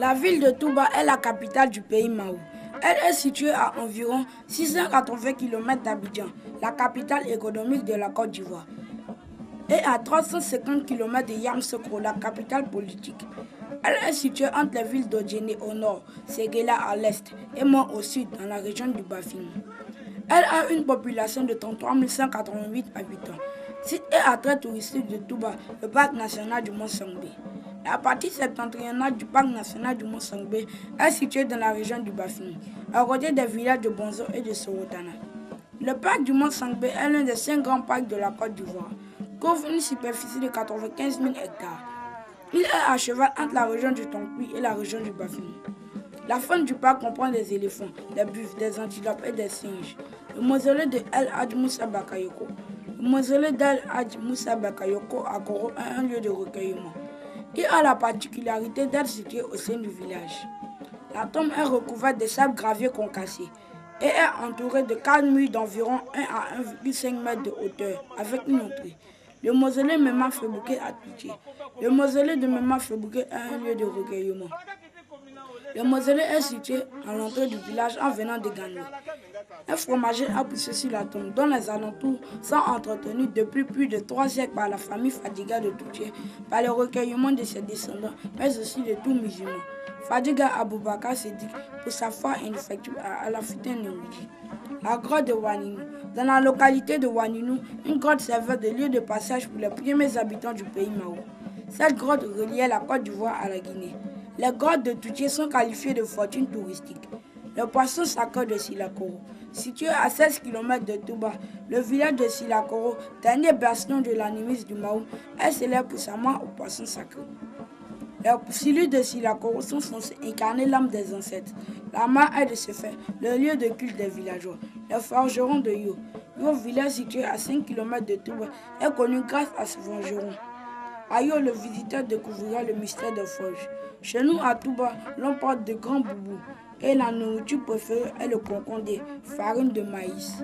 La ville de Touba est la capitale du pays Mao. Elle est située à environ 680 km d'Abidjan, la capitale économique de la Côte d'Ivoire, et à 350 km de Yamoussoukro, la capitale politique. Elle est située entre les villes d'Odjéné au nord, Séguéla à l'est et Mo au sud, dans la région du Bafing. Elle a une population de 33 188 habitants. Site et attrait touristique de Touba, le parc national du Mont Sangbé. La partie septentrionale du parc national du Mont Sangbé est située dans la région du Bafing, à côté des villages de Bonzo et de Sorotana. Le parc du Mont Sangbé est l'un des 5 grands parcs de la Côte d'Ivoire, couvre une superficie de 95 000 hectares. Il est à cheval entre la région du Tonkoui et la région du Bafing. La faune du parc comprend des éléphants, des buffles, des antilopes et des singes. Le mausolée de El Hadj Moussa Bakayoko. Le mausolée d'El Hadj Moussa Bakayoko à Koro est un lieu de recueillement. Il a la particularité d'être situé au sein du village. La tombe est recouverte de sable gravier concassé et est entourée de 4 murs d'environ 1 à 1,5 m de hauteur avec une entrée. Le mausolée Méma Febouké à Touché. Le mausolée de Méma Febouké est un lieu de recueillement. Le mausolée est situé à l'entrée du village en venant de Gano. Un fromager a poussé sur la tombe, dont les alentours sont entretenus depuis plus de 3 siècles par la famille Fadiga de Touché, par le recueillement de ses descendants, mais aussi de tous musulmans. Fadiga Aboubakar Sédik pour sa foi indéfectible à Alafutin Néouji. La grotte de Waninou. Dans la localité de Waninou, une grotte servait de lieu de passage pour les premiers habitants du pays Mao. Cette grotte reliait la Côte d'Ivoire à la Guinée. Les grottes de Touché sont qualifiées de fortune touristique. Le poisson sacré de Silakoro. Situé à 16 km de Touba, le village de Silakoro, dernier bastion de l'animisme du Mao, est célèbre pour sa mort au poisson sacré. Les cellules de Silakoro sont censées incarner l'âme des ancêtres. La mare est de ce fait le lieu de culte des villageois. Le forgeron de Yo, village situé à 5 km de Touba, est connu grâce à ce forgeron. À Yo, le visiteur découvrira le mystère de forge. Chez nous, à Touba, l'on porte de grands boubous et la nourriture préférée est le concombre, farine de maïs.